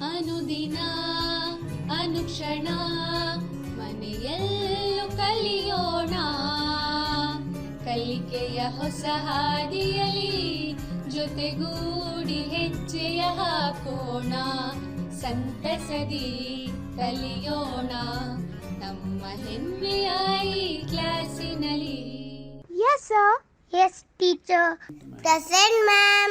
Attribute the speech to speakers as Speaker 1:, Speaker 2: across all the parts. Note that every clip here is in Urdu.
Speaker 1: ಅನುದಿನ ಅನುಕ್ಷಣ ಮನೆಯಲ್ಲೂ ಕಲಿಯೋಣ, ಕಲಿಕೆಯ ಹೊಸ ಹಾದಿಯಲಿ ಜೊತೆಗೂಡಿ ಹೆಜ್ಜೆಯ ಹಾಕೋಣ, ಸಂತಸದಿ ಕಲಿಯೋಣ ನಮ್ಮ ಹೆಮ್ಮೆಯ ಈ ಕ್ಲಾಸಿನಲ್ಲಿ.
Speaker 2: Yes, sir. Yes, teacher. Present, ma'am.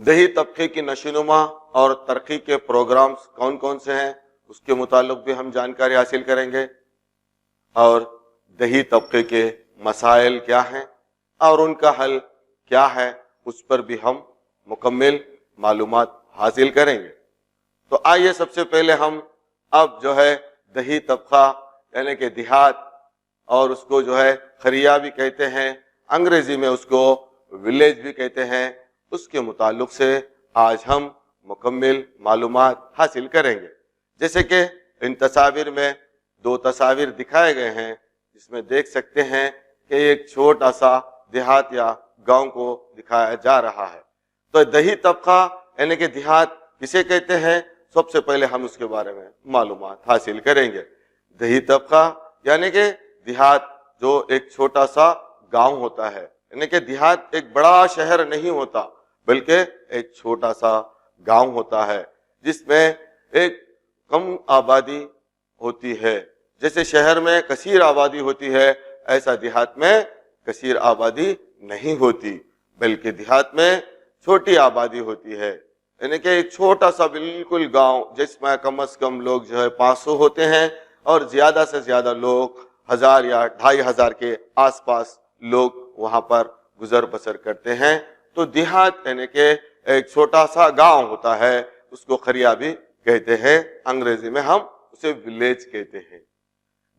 Speaker 3: دیہی طبقے کی نشوونما اور ترقی کے پروگرامز کون کون سے ہیں اس کے متعلق بھی ہم جانکاری حاصل کریں گے، اور دیہی طبقے کے مسائل کیا ہیں اور ان کا حل کیا ہے اس پر بھی ہم مکمل معلومات حاصل کریں گے۔ تو آئیے سب سے پہلے ہم اب جو ہے دیہی طبقہ یعنی کہ دیہات، اور اس کو جو ہے خریا بھی کہتے ہیں، انگریزی میں اس کو ولیج بھی کہتے ہیں، اس کے متعلق سے آج ہم مکمل معلومات حاصل کریں گے۔ جیسے کہ ان تصاویر میں 2 تصاویر دکھائے گئے ہیں، جس میں دیکھ سکتے ہیں کہ ایک چھوٹا سا دیہات یا گاؤں کو دکھایا جا رہا ہے۔ تو دیہی طبقہ یعنی کہ دیہات کسے کہتے ہیں، سب سے پہلے ہم اس کے بارے میں معلومات حاصل کریں گے۔ دیہی طبقہ یعنی کہ دیہات جو ایک چھوٹا سا گاؤں ہوتا ہے، یعنی کہ دیہات ایک بڑا شہر نہیں ہوتا بلکہ ایک چھوٹا سا گاؤں ہوتا ہے جس میں ایک کم آبادی ہوتی ہے۔ جیسے شہر میں کثیر آبادی ہوتی ہے، ایسا دیہات میں کثیر آبادی نہیں ہوتی، بلکہ دیہات میں چھوٹی آبادی ہوتی ہے، یعنی کہ ایک چھوٹا سا بالکل گاؤں جس میں کم از کم لوگ جو ہے 500 ہوتے ہیں اور زیادہ سے زیادہ لوگ 1000 یا 2500 کے آس پاس لوگ وہاں پر گزر بسر کرتے ہیں۔ تو دیہات یعنی کہ ایک چھوٹا سا گاؤں ہوتا ہے، اس کو خریا بھی کہتے ہیں، انگریزی میں ہم اسے ولیج کہتے ہیں۔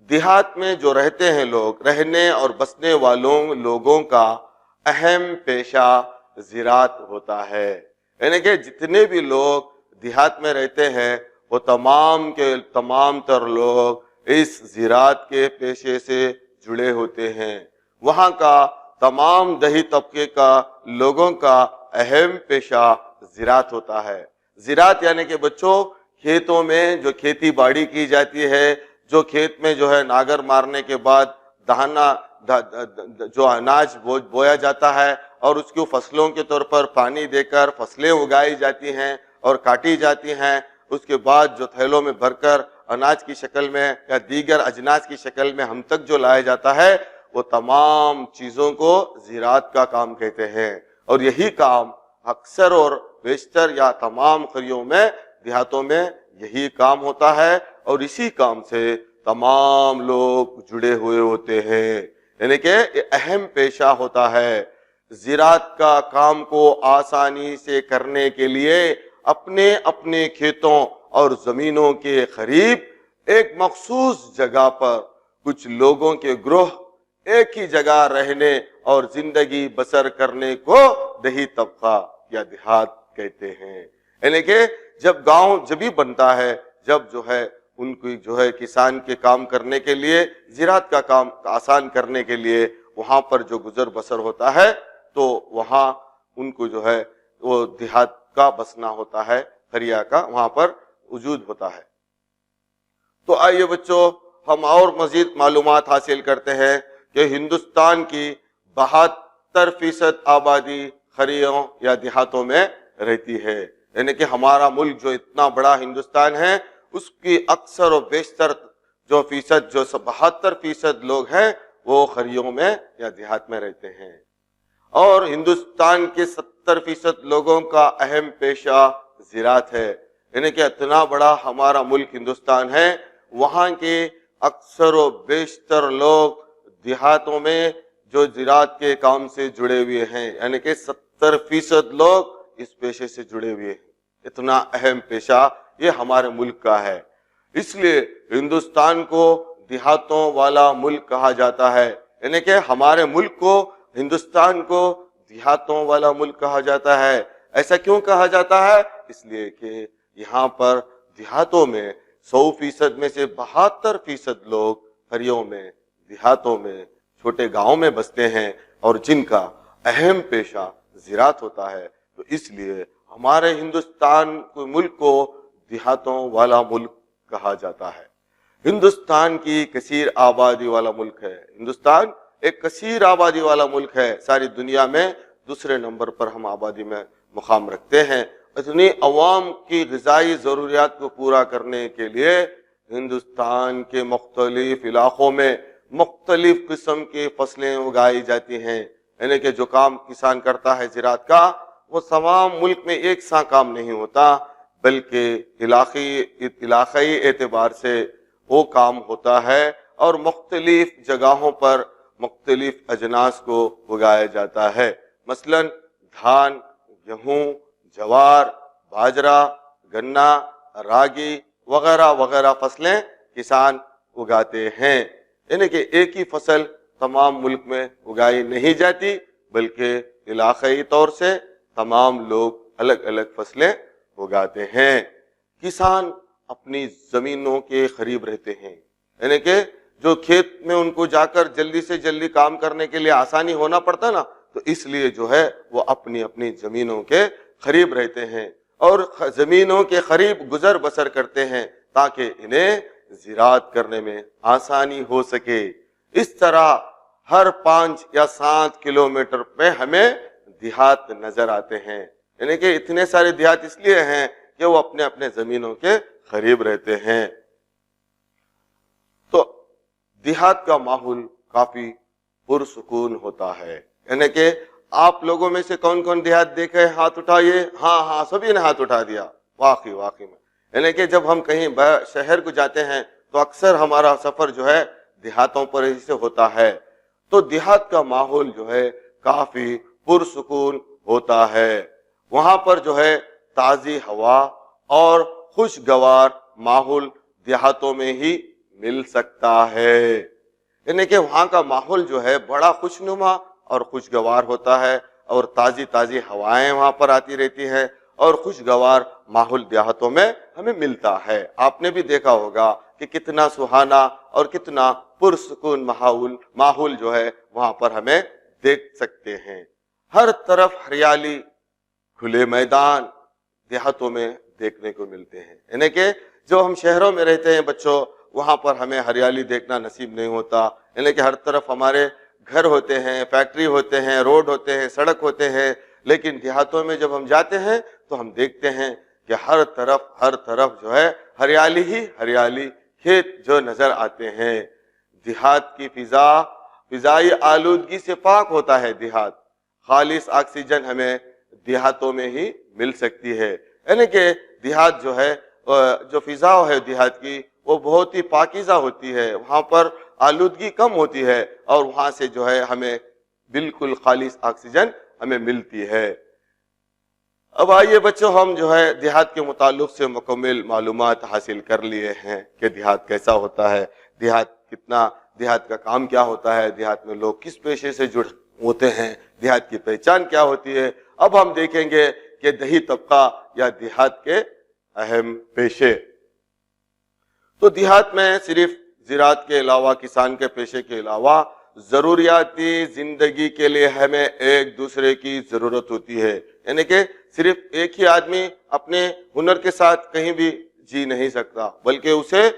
Speaker 3: دیہات میں جو رہتے ہیں لوگ، رہنے اور بسنے والوں لوگوں کا اہم پیشہ زراعت ہوتا ہے، یعنی کہ جتنے بھی لوگ دیہات میں رہتے ہیں وہ تمام کے تمام تر لوگ اس زراعت کے پیشے سے جڑے ہوتے ہیں۔ وہاں کا تمام دیہی طبقے کا لوگوں کا اہم پیشہ زراعت ہوتا ہے۔ زراعت یعنی کہ بچوں کھیتوں میں جو کھیتی باڑی کی جاتی ہے، جو کھیت میں جو ہے ناگر مارنے کے بعد دہنا جو اناج بویا جاتا ہے اور اس کو فصلوں کے طور پر پانی دے کر فصلیں اگائی جاتی ہیں اور کاٹی جاتی ہیں، اس کے بعد جو تھیلوں میں بھر کر اناج کی شکل میں یا دیگر اجناس کی شکل میں ہم تک جو لایا جاتا ہے، وہ تمام چیزوں کو زراعت کا کام کہتے ہیں۔ اور یہی کام اکثر اور بیشتر یا تمام قریوں میں دیہاتوں میں یہی کام ہوتا ہے، اور اسی کام سے تمام لوگ جڑے ہوئے ہوتے ہیں، یعنی کہ یہ اہم پیشہ ہوتا ہے۔ زراعت کا کام کو آسانی سے کرنے کے لیے اپنے اپنے کھیتوں اور زمینوں کے قریب ایک مخصوص جگہ پر کچھ لوگوں کے گروہ ایک ہی جگہ رہنے اور زندگی بسر کرنے کو دیہی طبقہ یا دیہات کہتے ہیں۔ یعنی کہ جب گاؤں جبھی بنتا ہے جب جو ہے ان کی جو ہے کسان کے کام کرنے کے لیے، زراعت کا کام آسان کرنے کے لیے وہاں پر جو گزر بسر ہوتا ہے تو وہاں ان کو جو ہے وہ دیہات کا بسنا ہوتا ہے، خریا کا وہاں پر وجود ہوتا ہے۔ تو آئیے بچوں ہم اور مزید معلومات حاصل کرتے ہیں کہ ہندوستان کی 72% آبادی خریوں یا دیہاتوں میں رہتی ہے، یعنی کہ ہمارا ملک جو اتنا بڑا ہندوستان ہے اس کی اکثر و بیشتر جو 72% لوگ ہیں وہ خریوں میں یا دیہات میں رہتے ہیں، اور ہندوستان کے 70% لوگوں کا اہم پیشہ زراعت ہے، یعنی کہ اتنا بڑا ہمارا ملک ہندوستان ہے، وہاں کے اکثر و بیشتر لوگ دیہاتوں میں جو زراعت کے کام سے جڑے ہوئے ہیں، یعنی کہ 70% لوگ اس پیشے سے جڑے ہوئے ہیں۔ اتنا اہم پیشہ یہ ہمارے ملک کا ہے، اس لیے ہندوستان کو دیہاتوں والا ملک کہا جاتا ہے، یعنی کہ ہمارے ملک کو، ہندوستان کو دیہاتوں والا ملک کہا جاتا ہے۔ ایسا کیوں کہا جاتا ہے؟ اس لیے کہ یہاں پر دیہاتوں میں 100% میں سے 72% لوگ خریوں میں، دیہاتوں میں، چھوٹے گاؤں میں بستے ہیں، اور جن کا اہم پیشہ زراعت ہوتا ہے۔ تو اس لیے ہمارے ہندوستان کو ملک کو دیہاتوں والا ملک کہا جاتا ہے۔ ہندوستان کی کثیر آبادی والا ملک ہے، ہندوستان ایک کثیر آبادی والا ملک ہے، ساری دنیا میں دوسرے نمبر پر ہم آبادی میں مقام رکھتے ہیں۔ اتنی عوام کی غذائی ضروریات کو پورا کرنے کے لیے ہندوستان کے مختلف علاقوں میں مختلف قسم کی فصلیں اگائی جاتی ہیں، یعنی کہ جو کام کسان کرتا ہے زراعت کا، وہ تمام ملک میں ایک سا کام نہیں ہوتا، بلکہ علاقائی اعتبار سے وہ کام ہوتا ہے اور مختلف جگہوں پر مختلف اجناس کو اگایا جاتا ہے۔ مثلا دھان، گیہوں، جوار، باجرہ، گنا، راگی وغیرہ وغیرہ فصلیں کسان اگاتے ہیں، یعنی کہ ایک ہی فصل تمام ملک میں اگائی نہیں جاتی، بلکہ علاقائی طور سے تمام لوگ الگ الگ فصلیں اگاتے ہیں۔ کسان اپنی زمینوں کے قریب رہتے ہیں، یعنی کہ جو کھیت میں ان کو جا کر جلدی سے جلدی کام کرنے کے لیے آسانی ہونا پڑتا نا، تو اس لیے جو ہے وہ اپنی اپنی زمینوں کے قریب رہتے ہیں اور زمینوں کے قریب گزر بسر کرتے ہیں تاکہ انہیں زراعت کرنے میں آسانی ہو سکے۔ اس طرح ہر 5 یا 7 کلومیٹر پہ ہمیں دیہات نظر آتے ہیں، یعنی کہ اتنے سارے دیہات اس لیے ہیں کہ وہ اپنے اپنے زمینوں کے قریب رہتے ہیں۔ تو دیہات کا ماحول کافی پرسکون ہوتا ہے، یعنی کہ آپ لوگوں میں سے کون کون دیہات دیکھے، ہاتھ اٹھائیے۔ ہاں سبھی نے ہاتھ اٹھا دیا۔ واقعی میں یعنی کہ جب ہم کہیں شہر کو جاتے ہیں تو اکثر ہمارا سفر جو ہے دیہاتوں پر ہی سے ہوتا ہے، تو دیہات کا ماحول جو ہے کافی پرسکون ہوتا ہے۔ وہاں پر جو ہے تازی ہوا اور خوشگوار ماحول دیہاتوں میں ہی مل سکتا ہے، یعنی کہ وہاں کا ماحول جو ہے بڑا خوشنما اور خوشگوار ہوتا ہے اور تازی تازی ہوائیں وہاں پر آتی رہتی ہیں اور خوشگوار ماحول دیہاتوں میں ہمیں ملتا ہے۔ آپ نے بھی دیکھا ہوگا کہ کتنا سہانا اور کتنا پرسکون ماحول جو ہے وہاں پر ہمیں دیکھ سکتے ہیں۔ ہر طرف ہریالی، کھلے میدان دیہاتوں میں دیکھنے کو ملتے ہیں، یعنی کہ جو ہم شہروں میں رہتے ہیں بچوں، وہاں پر ہمیں ہریالی دیکھنا نصیب نہیں ہوتا، یعنی کہ ہر طرف ہمارے گھر ہوتے ہیں، فیکٹری ہوتے ہیں، روڈ ہوتے ہیں، سڑک ہوتے ہیں، لیکن دیہاتوں میں جب ہم جاتے ہیں تو ہم دیکھتے ہیں کہ ہر طرف جو ہے ہریالی ہی ہریالی، کھیت جو نظر آتے ہیں۔ دیہات کی فضائی آلودگی سے پاک ہوتا ہے دیہات، خالص آکسیجن ہمیں دیہاتوں میں ہی مل سکتی ہے، یعنی کہ دیہات جو ہے جو فضا ہے دیہات کی وہ بہت ہی پاکیزہ ہوتی ہے، وہاں پر آلودگی کم ہوتی ہے اور وہاں سے جو ہے ہمیں بالکل خالص آکسیجن ہمیں ملتی ہے۔ اب آئیے بچوں، ہم جو ہے دیہات کے متعلق سے مکمل معلومات حاصل کر لیے ہیں کہ دیہات کیسا ہوتا ہے، دیہات کا کام کیا ہوتا ہے، دیہات میں لوگ کس پیشے سے جڑ ہوتے ہیں، دیہات کی پہچان کیا ہوتی ہے۔ اب ہم دیکھیں گے کہ دیہی طبقہ یا دیہات کے اہم پیشے۔ تو دیہات میں صرف زراعت کے علاوہ، کسان کے پیشے کے علاوہ ضروریاتی زندگی کے لیے ہمیں ایک دوسرے کی ضرورت ہوتی ہے، یعنی کہ صرف ایک ہی آدمی اپنے ہنر کے ساتھ کہیں بھی جی نہیں سکتا، بلکہ اسے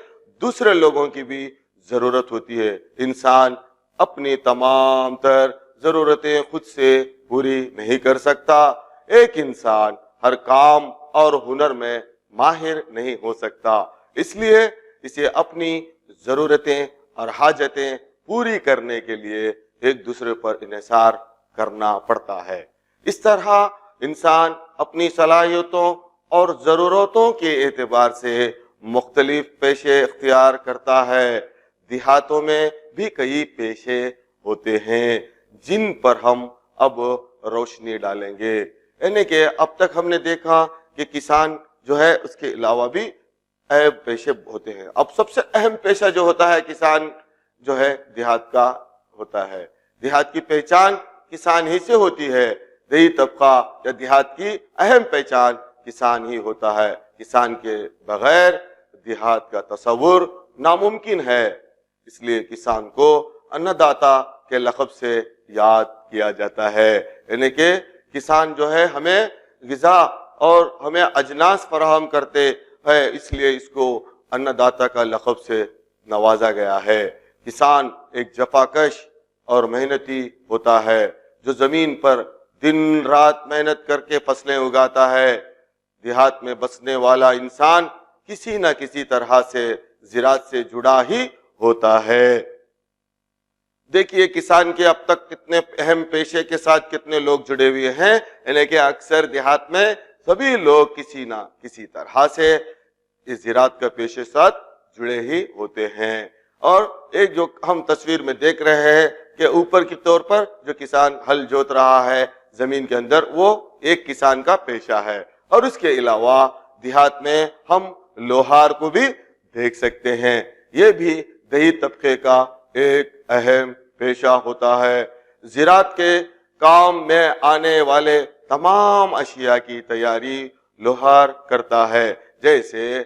Speaker 3: دوسرے لوگوں کی بھی ضرورت ہوتی ہے۔ انسان اپنی تمام تر ضرورتیں خود سے پوری نہیں کر سکتا، ایک انسان ہر کام اور ہنر میں ماہر نہیں ہو سکتا، اس لیے اسے اپنی ضرورتیں اور حاجتیں پوری کرنے کے لیے ایک دوسرے پر انحصار کرنا پڑتا ہے۔ اس طرح انسان اپنی صلاحیتوں اور ضرورتوں کے اعتبار سے مختلف پیشے اختیار کرتا ہے۔ دیہاتوں میں بھی کئی پیشے ہوتے ہیں جن پر ہم اب روشنی ڈالیں گے، یعنی کہ اب تک ہم نے دیکھا کہ کسان جو ہے اس کے علاوہ بھی اہم پیشے ہوتے ہیں۔ اب سب سے اہم پیشہ جو ہوتا ہے کسان جو ہے دیہات کا ہوتا ہے۔ دیہات کی پہچان کسان ہی سے ہوتی ہے، دیہی طبقہ یا دیہات کی اہم پہچان کسان ہی ہوتا ہے۔ کسان کے بغیر دیہات کا تصور ناممکن ہے، اس لیے کسان کو انّداتا کے لقب سے یاد کیا جاتا ہے، یعنی کہ کسان جو ہے ہمیں غذا اور ہمیں اجناس فراہم کرتے ہیں، اس لیے اس کو انّداتا کا لقب سے نوازا گیا ہے۔ کسان ایک جفاکش اور محنتی ہوتا ہے جو زمین پر دن رات محنت کر کے فصلیں اگاتا ہے۔ دیہات میں بسنے والا انسان کسی نہ کسی طرح سے زراعت سے جڑا ہی ہوتا ہے۔ دیکھیے کسان کے اب تک کتنے اہم پیشے کے ساتھ کتنے لوگ جڑے ہوئے ہیں، یعنی کہ اکثر دیہات میں سبھی لوگ کسی نہ کسی طرح سے اس زراعت کا پیشے ساتھ جڑے ہی ہوتے ہیں۔ اور ایک جو ہم تصویر میں دیکھ رہے ہیں کہ اوپر کی طور پر جو کسان ہل جوت رہا ہے زمین کے اندر، وہ ایک کسان کا پیشہ ہے۔ اور اس کے علاوہ دیہات میں ہم لوہار کو بھی دیکھ سکتے ہیں، یہ بھی دیہی طبقے کا ایک اہم پیشہ ہوتا ہے۔ زراعت کے کام میں آنے والے تمام اشیاء کی تیاری لوہار کرتا ہے، جیسے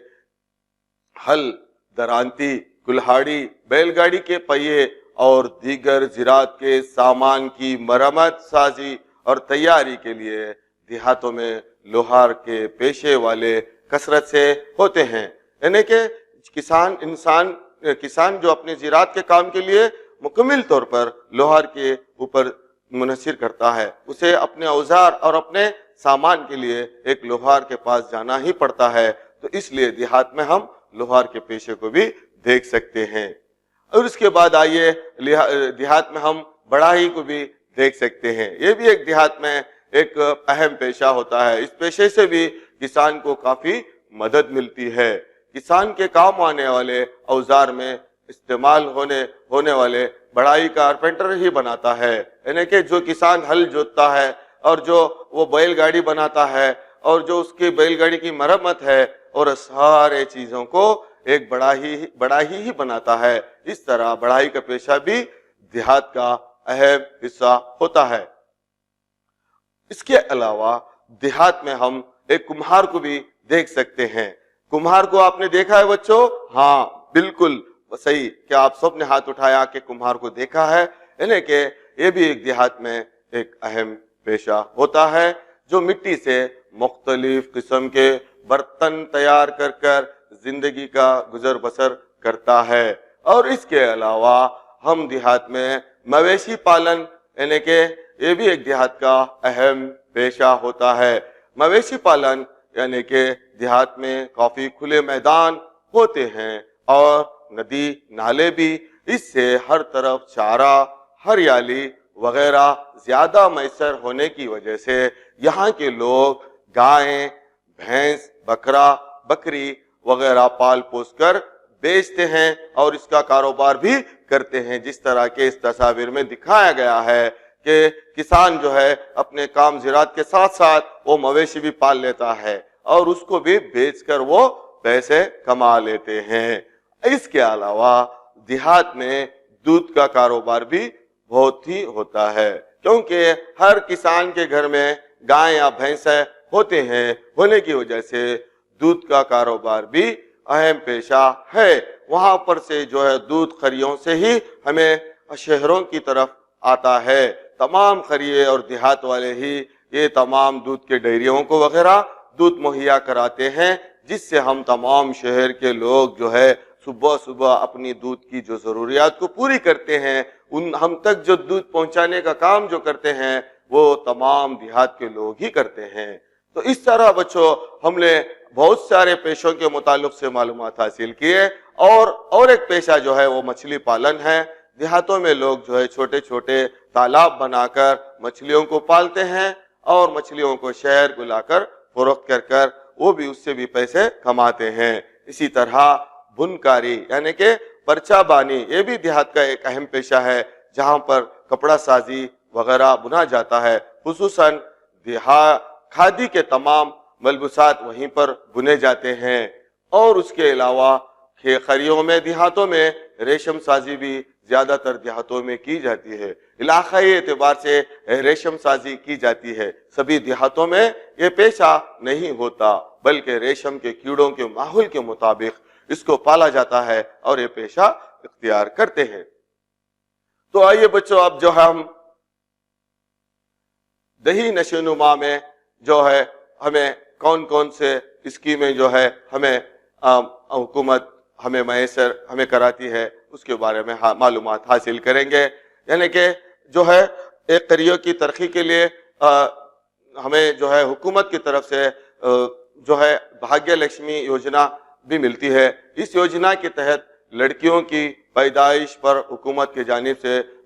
Speaker 3: ہل، درانتی، کلہاڑی، بیل گاڑی کے پہیے اور دیگر زراعت کے سامان کی مرمت سازی اور تیاری کے لیے دیہاتوں میں لوہار کے پیشے والے کثرت سے ہوتے ہیں۔ یعنی کہ کسان جو اپنے زراعت کے کام کے لیے مکمل طور پر لوہار کے اوپر منحصر کرتا ہے، اسے اپنے اوزار اور اپنے سامان کے لیے ایک لوہار کے پاس جانا ہی پڑتا ہے۔ تو اس لیے دیہات میں ہم لوہار کے پیشے کو بھی دیکھ سکتے ہیں۔ اور اس کے بعد آئیے دیہات میں ہم بڑھائی کو بھی دیکھ سکتے ہیں، یہ بھی ایک دیہات میں ایک اہم پیشہ ہوتا ہے۔ اس پیشے سے بھی کسان کو کافی مدد ملتی ہے۔ کسان کے کام آنے والے اوزار میں استعمال ہونے والے بڑھائی کارپینٹر ہی بناتا ہے، یعنی کہ جو کسان ہل جوتتا ہے اور جو وہ بیل گاڑی بناتا ہے اور جو اس کی بیل گاڑی کی مرمت ہے اور سارے چیزوں کو ایک بڑائی ہی بناتا ہے۔ اس طرح بڑھائی کا پیشہ بھی دیہات کا اہم حصہ ہوتا ہے۔ اس کے علاوہ دیہات میں ہم ایک کمہار کو بھی دیکھ سکتے ہیں۔ کمہار کو آپ نے دیکھا ہے بچوں؟ ہاں بالکل صحیح، کیا آپ سب نے ہاتھ اٹھایا کہ کمہار کو دیکھا ہے؟ یعنی کہ یہ بھی ایک دیہات میں ایک اہم پیشہ ہوتا ہے، جو مٹی سے مختلف قسم کے برتن تیار کر زندگی کا گزر بسر کرتا ہے۔ اور اس کے علاوہ ہم دیہات میں مویشی پالن، یعنی کہ یہ بھی ایک دیہات کا اہم پیشہ ہوتا ہے۔ مویشی پالن یعنی کہ دیہات میں کافی کھلے میدان ہوتے ہیں اور ندی نالے بھی، اس سے ہر طرف چارہ، ہریالی وغیرہ زیادہ میسر ہونے کی وجہ سے یہاں کے لوگ گائیں، بھینس، بکری وغیرہ پال پوس کر بیچتے ہیں اور اس کا کاروبار بھی کرتے ہیں، جس طرح کے اس تصاویر میں دکھایا گیا ہے کہ کسان جو ہے اپنے کام زراعت کے ساتھ ساتھ وہ مویشی بھی پال لیتا ہے اور اس کو بھی بیچ کر وہ پیسے کما لیتے ہیں۔ اس کے علاوہ دیہات میں دودھ کا کاروبار بھی بہت ہی ہوتا ہے، کیونکہ ہر کسان کے گھر میں گائے یا بھینسیں ہونے کی وجہ سے دودھ کا کاروبار بھی اہم پیشہ ہے۔ وہاں پر سے جو ہے دودھ خریوں سے ہی ہمیں شہروں کی طرف آتا ہے۔ تمام خریے اور دیہات والے ہی یہ تمام دودھ کے ڈیریوں کو وغیرہ دودھ مہیا کراتے ہیں، جس سے ہم تمام شہر کے لوگ جو ہے صبح اپنی دودھ کی جو ضروریات کو پوری کرتے ہیں، ہم تک جو دودھ پہنچانے کا کام جو کرتے ہیں وہ تمام دیہات کے لوگ ہی کرتے ہیں۔ تو اس طرح بچوں ہم نے بہت سارے پیشوں کے متعلق سے معلومات حاصل کیے، اور ایک پیشہ جو ہے وہ مچھلی پالن ہے۔ دیہاتوں میں لوگ جو ہے چھوٹے چھوٹے تالاب بنا کر مچھلیوں کو پالتے ہیں اور مچھلیوں کو شہر کو لا کر فروخت کر وہ بھی اس سے بھی پیسے کماتے ہیں۔ اسی طرح بنکاری یعنی کہ پرچہ بانی، یہ بھی دیہات کا ایک اہم پیشہ ہے، جہاں پر کپڑا سازی وغیرہ بنا جاتا ہے، خصوصاً کھادی کے تمام ملبوسات وہیں پر بنے جاتے ہیں۔ اور اس کے علاوہ خریوں میں دیہاتوں میں ریشم سازی بھی زیادہ تر دیہاتوں میں کی جاتی ہے، علاقائی اعتبار سے ریشم سازی کی جاتی ہے۔ سبھی دیہاتوں میں یہ پیشہ نہیں ہوتا، بلکہ ریشم کے کیڑوں کے ماحول کے مطابق اس کو پالا جاتا ہے اور یہ پیشہ اختیار کرتے ہیں۔ تو آئیے بچوں اب جو ہم دیہی نشو و نما میں جو ہے ہمیں کون کون سے اسکیمیں جو ہے ہمیں حکومت ہمیں کراتی ہے اس کے بارے میں معلومات حاصل کریں گے۔ یعنی کہ جو ہے ایک قریوں کی ترقی کے لیے ہمیں جو ہے حکومت کی طرف سے جو ہے بھاگیہ لکشمی یوجنا بھی ملتی ہے۔ اس یوجنا کے تحت لڑکیوں کی پیدائش پر حکومت کی جانب سے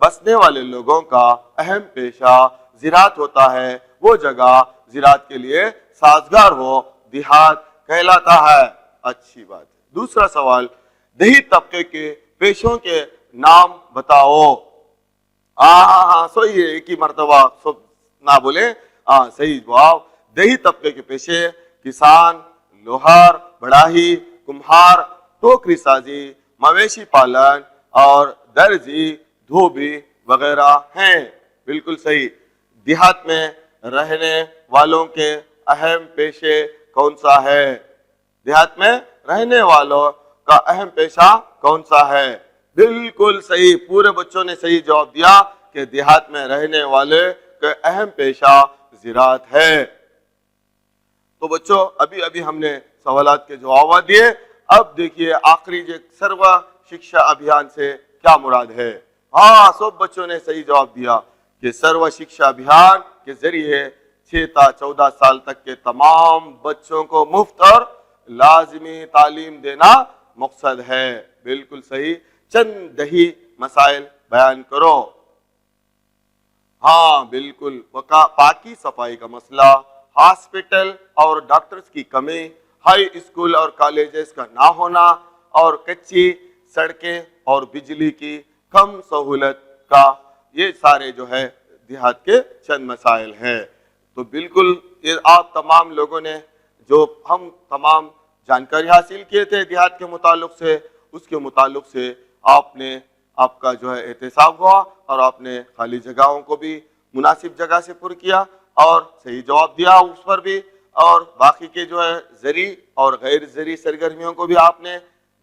Speaker 3: بسنے والے لوگوں کا اہم پیشہ زراعت ہوتا ہے، وہ جگہ زراعت کے لیے سازگار ہو دیہات کہلاتا ہے۔ اچھی بات ہے۔ دوسرا سوال، دیہی طبقے کے پیشوں کے نام بتاؤ۔ ہاں صحیح ہے، ایک ہی مرتبہ سب نہ بولے۔ صحیح جواب، دیہی طبقے کے پیشے کسان، لوہار، بڑاہی، کمہار، ٹوکری سازی، مویشی پالن اور درزی، دھوبی وغیرہ ہیں۔ بالکل صحیح۔ دیہات میں رہنے والوں کے اہم پیشے کون سا ہے؟ دیہات میں رہنے والوں کا اہم پیشہ کون سا ہے؟ بالکل صحیح، پورے بچوں نے صحیح جواب دیا کہ دیہات میں رہنے والے کا اہم پیشہ زراعت ہے۔ تو بچوں ابھی ہم نے سوالات کے جوابات دیے۔ اب دیکھیے آخری جو سروا شکشا ابھیان سے کیا مراد ہے۔ سب بچوں نے صحیح جواب دیا کہ سروا شکشا ابھیان کے ذریعے 6 تا 14 سال تک کے تمام بچوں کو مفت اور لازمی تعلیم دینا مقصد ہے۔ بالکل صحیح۔ چند دیہی مسائل بیان کرو۔ بالکل، پاکی صفائی کا مسئلہ، ہاسپٹل اور ڈاکٹرز کی کمی، ہائی اسکول اور کالجز کا نہ ہونا، اور کچی سڑکیں اور بجلی کی کم سہولت کا، یہ سارے جو ہے دیہات کے چند مسائل ہیں۔ تو بالکل یہ آپ تمام لوگوں نے جو ہم تمام جانکاری حاصل کیے تھے دیہات کے متعلق سے، اس کے متعلق سے آپ کا جو ہے احتساب ہوا، اور آپ نے خالی جگہوں کو بھی مناسب جگہ سے پر کیا اور صحیح جواب دیا اس پر بھی، اور باقی کے جو ہے زرعی اور غیر زرعی سرگرمیوں کو بھی آپ نے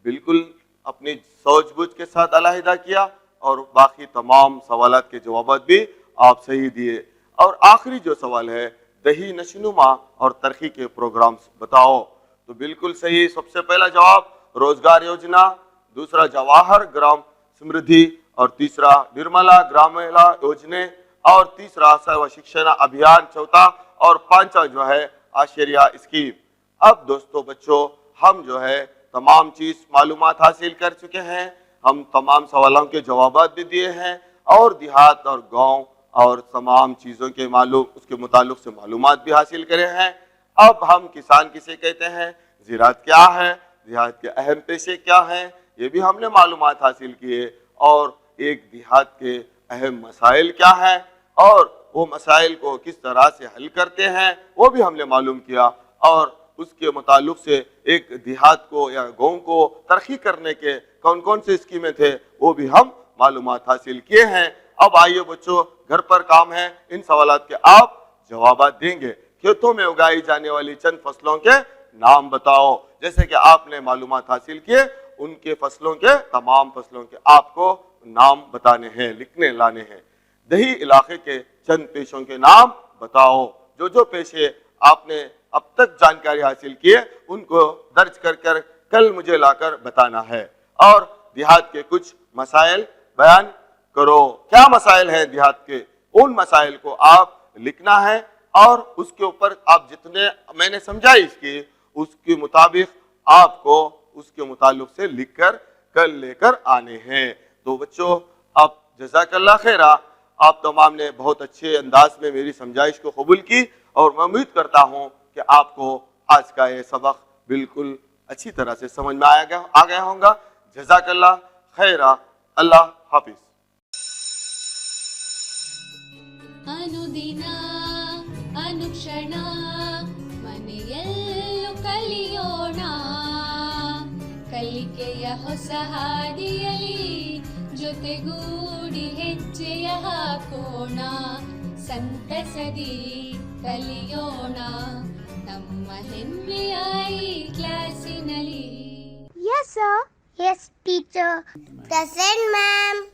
Speaker 3: بالکل اپنی سوچ بوجھ کے ساتھ علیحدہ کیا، اور باقی تمام سوالات کے جوابات بھی آپ صحیح دیے۔ اور آخری جو سوال ہے، دیہی نشوونما اور ترقی کے پروگرامز بتاؤ۔ تو بالکل صحیح، سب سے پہلا جواب روزگار یوجنا، دوسرا جواہر گرام سمردھی، اور تیسرا نرملا گرامیلا یوجنا، اور تیسرا سروا شکشا ابھیان چوتھا، اور پانچواں جو ہے آشریا اسکیم۔ اب دوستو بچوں، ہم جو ہے تمام چیز معلومات حاصل کر چکے ہیں، ہم تمام سوالوں کے جوابات بھی دیے ہیں، اور دیہات اور گاؤں اور تمام چیزوں کے اس کے متعلق سے معلومات بھی حاصل کرے ہیں۔ اب ہم کسان کسے کہتے ہیں، زراعت کیا ہے، دیہات کے اہم پیشے کیا ہیں، یہ بھی ہم نے معلومات حاصل کیے، اور ایک دیہات کے اہم مسائل کیا ہیں، اور وہ مسائل کو کس طرح سے حل کرتے ہیں وہ بھی ہم نے معلوم کیا، اور اس کے متعلق سے ایک دیہات کو یا گاؤں کو ترقی کرنے کے کون کون سے اسکیمیں تھے وہ بھی ہم معلومات حاصل کیے ہیں۔ اب آئیے بچوں، گھر پر کام ہے، ان سوالات کے آپ جوابات دیں گے۔ کھیتوں میں اگائی جانے والی چند فصلوں کے نام بتاؤ۔ جیسے کہ آپ نے معلومات حاصل کیے، ان کے فصلوں کے تمام فصلوں کے آپ کو نام بتانے ہیں، لکھنے لانے ہیں۔ دیہی علاقے کے چند پیشوں کے نام بتاؤ۔ جو پیشے آپ نے اب تک جانکاری حاصل کیے ان کو درج کر کل مجھے لا کر بتانا ہے، اور دیہات کے کچھ مسائل بیان کرو۔ کیا مسائل ہیں دیہات کے، ان مسائل کو آپ لکھنا ہے، اور اس کے اوپر آپ جتنے میں نے سمجھائی اس کے مطابق آپ کو اس کے متعلق سے لکھ کر کل لے کر آنے ہیں۔ تو بچوں، آپ جزاک اللہ خیرہ، آپ تمام نے بہت اچھے انداز میں میری سمجھائش کو قبول کی، اور میں امید کرتا ہوں کہ آپ کو آج کا یہ سبق بالکل اچھی طرح سے سمجھ میں آ گیا ہوگا۔ جزاک اللہ خیرہ، اللہ حافظ۔
Speaker 1: ಅನುದಿನ ಅನುಕ್ಷಣ ಮನೆಯಲ್ಲೂ ಕಲಿಯೋಣ, ಕಲಿಕೆಯ ಹೊಸ ಹಾದಿಯಲಿ ಜೊತೆಗೂಡಿ ಹೆಜ್ಜೆಯ ಹಾಕೋಣ, ಸಂತಸದಿ ಕಲಿಯೋಣ ನಮ್ಮ ಹೆಮ್ಮೆಯ ಈ ಕ್ಲಾಸಿನಲ್ಲಿ.
Speaker 2: Yes, sir. Yes, teacher. Present, ma'am.